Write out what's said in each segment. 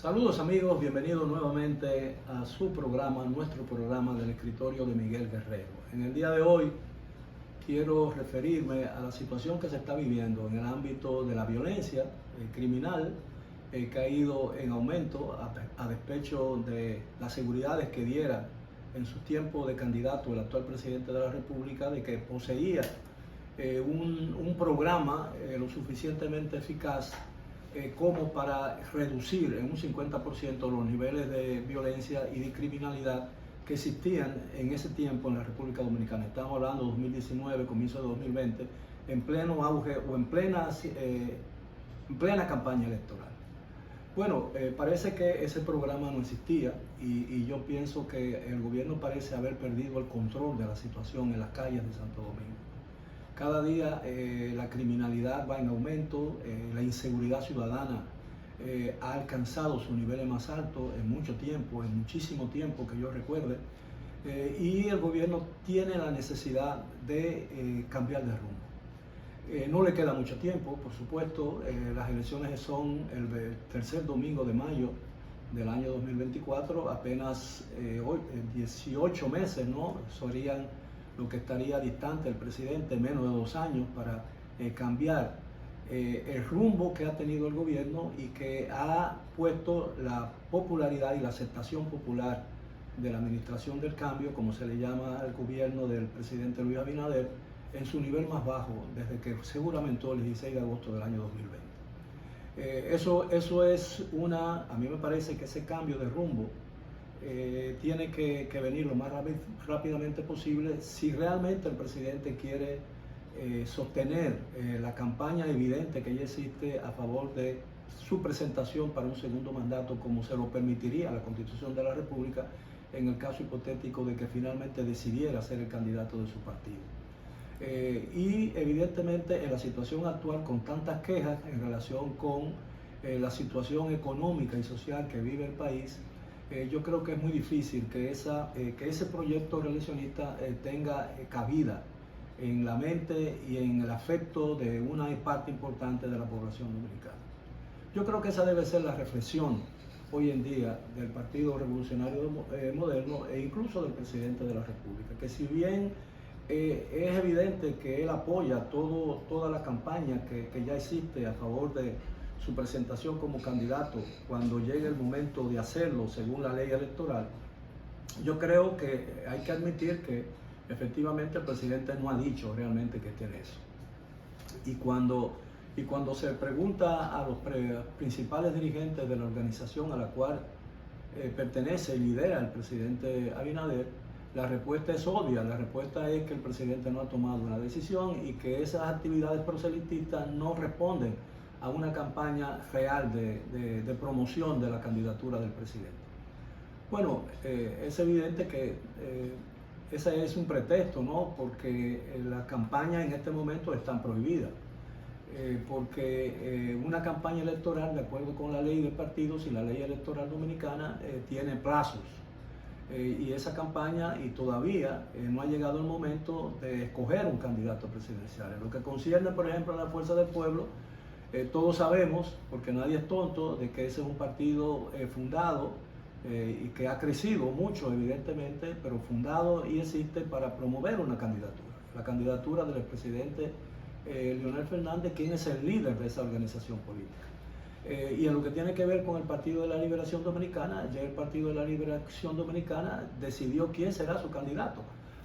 Saludos amigos, bienvenidos nuevamente a su programa, nuestro programa del escritorio de Miguel Guerrero. En el día de hoy quiero referirme a la situación que se está viviendo en el ámbito de la violencia criminal que ha ido en aumento a despecho de las seguridades que diera en su tiempo de candidato el actual presidente de la República, de que poseía un programa lo suficientemente eficaz como para reducir en un 50% los niveles de violencia y de criminalidad que existían en ese tiempo en la República Dominicana. Estamos hablando de 2019, comienzo de 2020, en pleno auge o en plena campaña electoral. Bueno, parece que ese programa no existía y yo pienso que el gobierno parece haber perdido el control de la situación en las calles de Santo Domingo. Cada día la criminalidad va en aumento, la inseguridad ciudadana ha alcanzado sus niveles más altos en mucho tiempo, en muchísimo tiempo que yo recuerde, y el gobierno tiene la necesidad de cambiar de rumbo. No le queda mucho tiempo, por supuesto, las elecciones son el tercer domingo de mayo del año 2024, apenas 18 meses, ¿no? Serían lo que estaría distante el presidente, menos de 2 años, para cambiar el rumbo que ha tenido el gobierno y que ha puesto la popularidad y la aceptación popular de la administración del cambio, como se le llama al gobierno del presidente Luis Abinader, en su nivel más bajo desde que se juramentó el 16 de agosto del año 2020. Eso es a mí me parece que ese cambio de rumbo tiene que venir lo más rápidamente posible si realmente el presidente quiere sostener la campaña evidente que ya existe a favor de su presentación para un segundo mandato, como se lo permitiría la Constitución de la República en el caso hipotético de que finalmente decidiera ser el candidato de su partido. Y evidentemente en la situación actual, con tantas quejas en relación con la situación económica y social que vive el país, yo creo que es muy difícil que ese proyecto reeleccionista tenga cabida en la mente y en el afecto de una parte importante de la población dominicana. Yo creo que esa debe ser la reflexión hoy en día del Partido Revolucionario Moderno e incluso del presidente de la República, que si bien es evidente que él apoya toda la campaña que ya existe a favor de su presentación como candidato cuando llegue el momento de hacerlo según la ley electoral, yo creo que hay que admitir que efectivamente el presidente no ha dicho realmente que tiene eso. Y cuando se pregunta a los principales dirigentes de la organización a la cual pertenece y lidera el presidente Abinader, la respuesta es obvia. La respuesta es que el presidente no ha tomado una decisión y que esas actividades proselitistas no responden a una campaña real de promoción de la candidatura del presidente. Bueno, es evidente que ese es un pretexto, ¿no? Porque las campañas en este momento están prohibidas. Porque una campaña electoral, de acuerdo con la ley de partidos y la ley electoral dominicana, tiene plazos. Y esa campaña, y todavía no ha llegado el momento de escoger un candidato presidencial. En lo que concierne, por ejemplo, a la Fuerza del Pueblo, todos sabemos, porque nadie es tonto, de que ese es un partido fundado y que ha crecido mucho, evidentemente, pero fundado y existe para promover una candidatura. La candidatura del expresidente Leonel Fernández, quien es el líder de esa organización política. Y en lo que tiene que ver con el Partido de la Liberación Dominicana, ya el Partido de la Liberación Dominicana decidió quién será su candidato,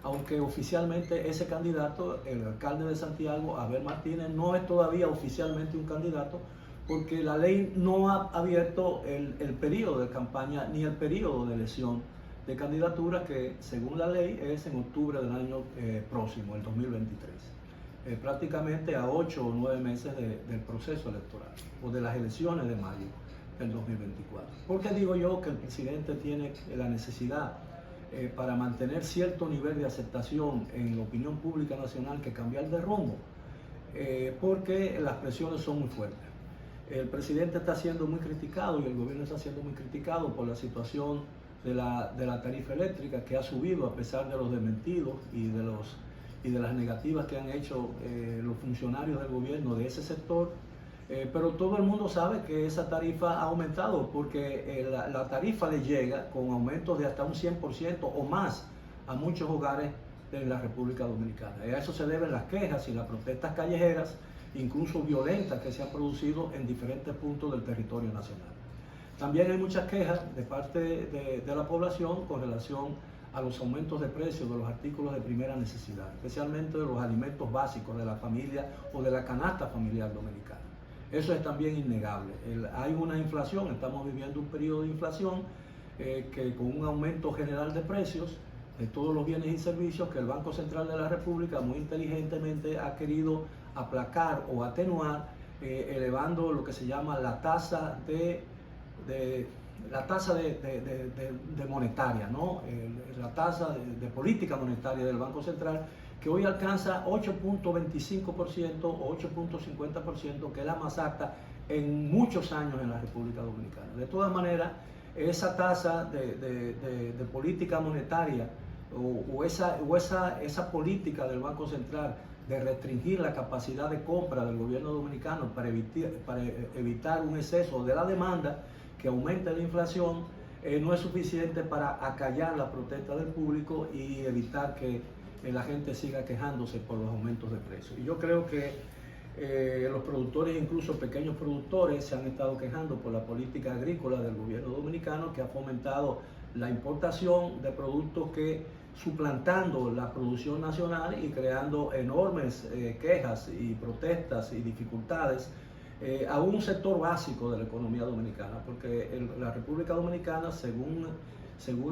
aunque oficialmente ese candidato, el alcalde de Santiago, Abel Martínez, no es todavía oficialmente un candidato porque la ley no ha abierto el periodo de campaña ni el periodo de elección de candidatura, que según la ley es en octubre del año próximo, el 2023. Prácticamente a 8 o 9 meses del proceso electoral o de las elecciones de mayo del 2024. ¿Por qué digo yo que el presidente tiene la necesidad para mantener cierto nivel de aceptación en la opinión pública nacional que cambiar de rumbo? Porque las presiones son muy fuertes. El presidente está siendo muy criticado y el gobierno está siendo muy criticado por la situación de la tarifa eléctrica, que ha subido a pesar de los desmentidos y de las negativas que han hecho los funcionarios del gobierno de ese sector. Pero todo el mundo sabe que esa tarifa ha aumentado porque la tarifa le llega con aumentos de hasta un 100% o más a muchos hogares de la República Dominicana. Y a eso se deben las quejas y las protestas callejeras, incluso violentas, que se han producido en diferentes puntos del territorio nacional. También hay muchas quejas de parte de la población con relación a los aumentos de precios de los artículos de primera necesidad, especialmente de los alimentos básicos de la familia o de la canasta familiar dominicana. Eso es también innegable. Hay una inflación, estamos viviendo un periodo de inflación que con un aumento general de precios de todos los bienes y servicios que el Banco Central de la República muy inteligentemente ha querido aplacar o atenuar, elevando lo que se llama la tasa de monetaria, ¿no? La tasa de política monetaria del Banco Central, que hoy alcanza 8.25% o 8.50%, que es la más alta en muchos años en la República Dominicana. De todas maneras, esa tasa de política monetaria o esa política del Banco Central de restringir la capacidad de compra del gobierno dominicano para evitar un exceso de la demanda que aumente la inflación, no es suficiente para acallar la protesta del público y evitar que la gente siga quejándose por los aumentos de precios. Y yo creo que los productores, incluso pequeños productores, se han estado quejando por la política agrícola del gobierno dominicano, que ha fomentado la importación de productos que suplantando la producción nacional y creando enormes quejas y protestas y dificultades a un sector básico de la economía dominicana, porque la República Dominicana, según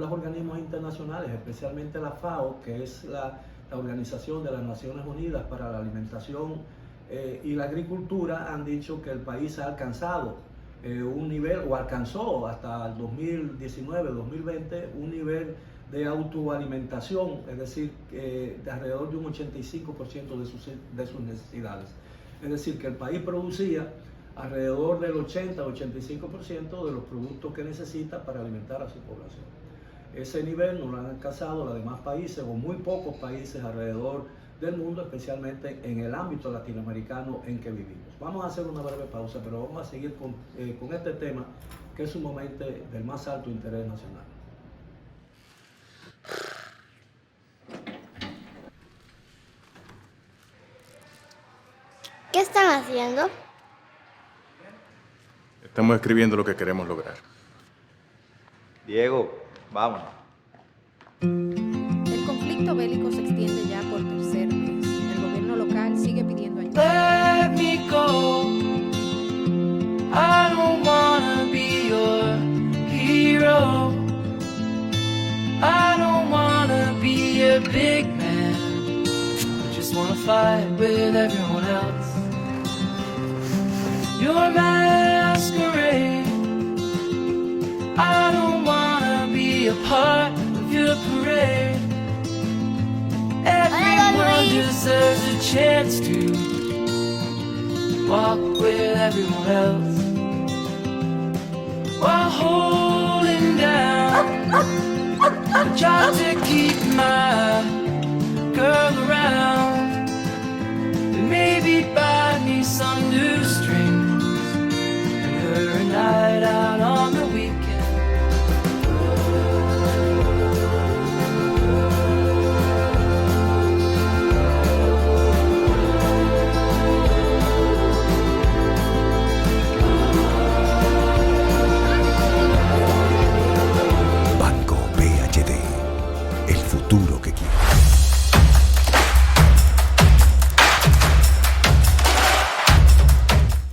los organismos internacionales, especialmente la FAO, que es la Organización de las Naciones Unidas para la Alimentación y la Agricultura, han dicho que el país ha alcanzado un nivel, o alcanzó hasta el 2019-2020, un nivel de autoalimentación, es decir, de alrededor de un 85% de sus necesidades. Es decir, que el país producía alrededor del 80-85% de los productos que necesita para alimentar a su población. Ese nivel no lo han alcanzado los demás países o muy pocos países alrededor del mundo, especialmente en el ámbito latinoamericano en que vivimos. Vamos a hacer una breve pausa, pero vamos a seguir con este tema que es sumamente del más alto interés nacional. ¿Qué están haciendo? Estamos escribiendo lo que queremos lograr. Diego, vámonos. El conflicto bélico se extiende ya por tercer mes. El gobierno local sigue pidiendo ayuda. Let me go. I don't wanna be your hero. I don't wanna be a big man. I just wanna fight with everyone else. Your masquerade. I don't wanna be a part of your parade. Everyone deserves a chance to walk with everyone else while holding down a job to keep my girl around and maybe buy me some new strings and her a night out on the weekend. Banco BHD, el futuro que quiere.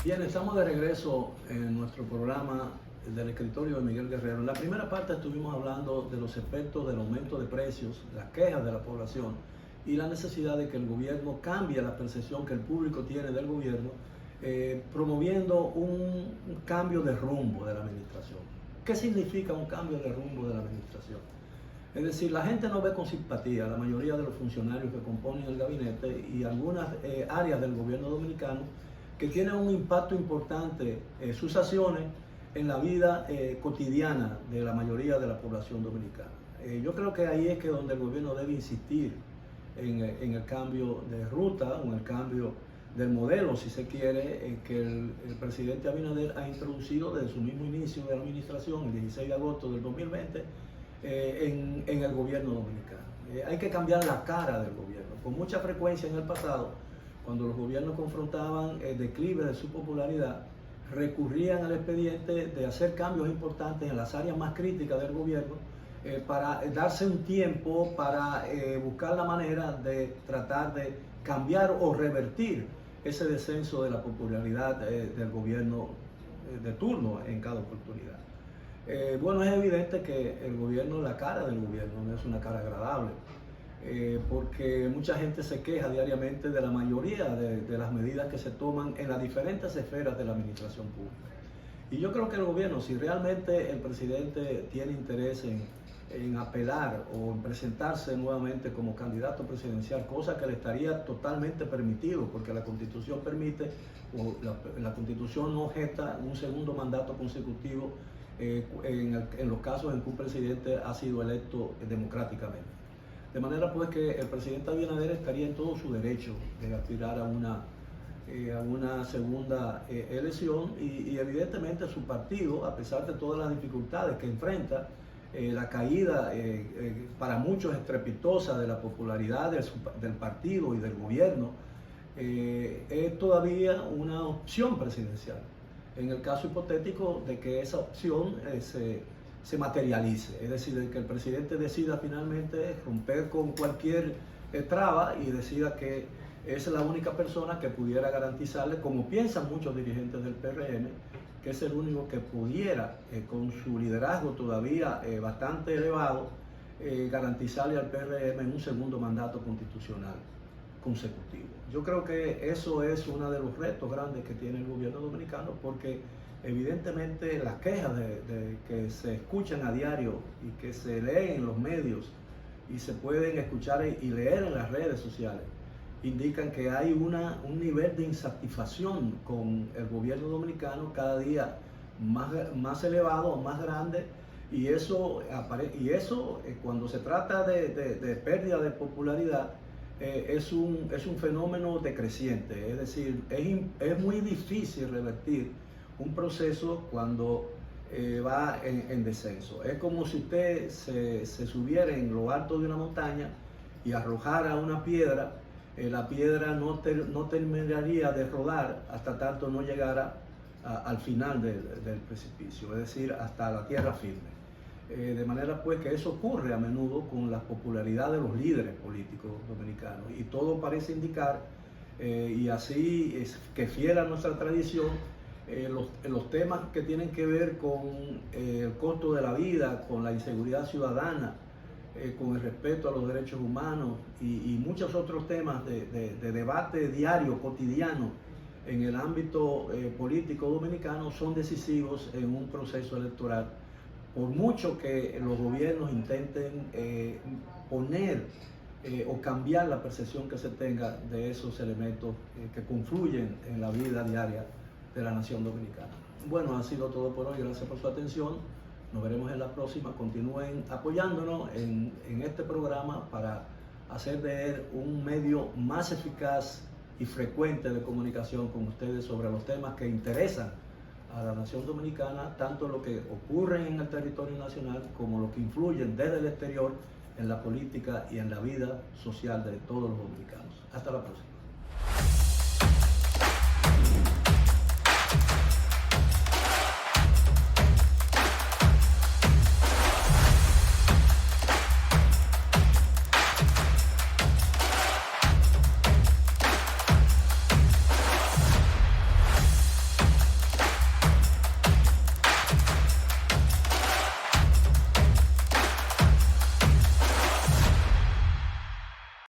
Bien, estamos de regreso en nuestro programa del escritorio de Miguel Guerrero. En la primera parte estuvimos hablando de los efectos del aumento de precios, las quejas de la población y la necesidad de que el gobierno cambie la percepción que el público tiene del gobierno, promoviendo un cambio de rumbo de la administración. ¿Qué significa un cambio de rumbo de la administración? Es decir, la gente no ve con simpatía a la mayoría de los funcionarios que componen el gabinete y algunas áreas del gobierno dominicano que tienen un impacto importante sus acciones en la vida cotidiana de la mayoría de la población dominicana. Yo creo que ahí es que donde el gobierno debe insistir en el cambio de ruta, o en el cambio del modelo, si se quiere, que el presidente Abinader ha introducido desde su mismo inicio de la administración, el 16 de agosto del 2020, en el gobierno dominicano. Hay que cambiar la cara del gobierno. Con mucha frecuencia en el pasado, cuando los gobiernos confrontaban el declive de su popularidad, recurrían al expediente de hacer cambios importantes en las áreas más críticas del gobierno para darse un tiempo para buscar la manera de tratar de cambiar o revertir ese descenso de la popularidad del gobierno de turno en cada oportunidad. Bueno, es evidente que el gobierno, la cara del gobierno no es una cara agradable, porque mucha gente se queja diariamente de la mayoría de las medidas que se toman en las diferentes esferas de la administración pública. Y yo creo que el gobierno, si realmente el presidente tiene interés en apelar o en presentarse nuevamente como candidato presidencial, cosa que le estaría totalmente permitido, porque la Constitución permite, o la Constitución no gesta un segundo mandato consecutivo en los casos en que un presidente ha sido electo democráticamente. De manera pues que el presidente Abinader estaría en todo su derecho de aspirar a una segunda elección y evidentemente su partido, a pesar de todas las dificultades que enfrenta, la caída para muchos estrepitosa de la popularidad del partido y del gobierno, es todavía una opción presidencial. En el caso hipotético de que esa opción se materialice, es decir, de que el presidente decida finalmente romper con cualquier traba y decida que es la única persona que pudiera garantizarle, como piensan muchos dirigentes del PRM, que es el único que pudiera, con su liderazgo todavía bastante elevado, garantizarle al PRM un segundo mandato constitucional consecutivo. Yo creo que eso es uno de los retos grandes que tiene el gobierno dominicano, porque evidentemente las quejas que se escuchan a diario y que se leen en los medios y se pueden escuchar y leer en las redes sociales indican que hay un nivel de insatisfacción con el gobierno dominicano cada día más elevado, más grande, y eso cuando se trata de pérdida de popularidad es un fenómeno decreciente, es decir, es muy difícil revertir un proceso cuando va en descenso. Es como si usted se subiera en lo alto de una montaña y arrojara una piedra. La piedra no terminaría de rodar hasta tanto no llegara al final del precipicio, es decir, hasta la tierra firme. De manera pues que eso ocurre a menudo con la popularidad de los líderes políticos dominicanos, y todo parece indicar, y así es que fiel a nuestra tradición, los temas que tienen que ver con el costo de la vida, con la inseguridad ciudadana, con el respeto a los derechos humanos y muchos otros temas de debate diario, cotidiano en el ámbito político dominicano, son decisivos en un proceso electoral, por mucho que los gobiernos intenten poner o cambiar la percepción que se tenga de esos elementos que confluyen en la vida diaria de la nación dominicana. Bueno, ha sido todo por hoy, gracias por su atención. Nos veremos en la próxima. Continúen apoyándonos en este programa para hacer de él un medio más eficaz y frecuente de comunicación con ustedes sobre los temas que interesan a la nación dominicana, tanto lo que ocurre en el territorio nacional como lo que influyen desde el exterior en la política y en la vida social de todos los dominicanos. Hasta la próxima.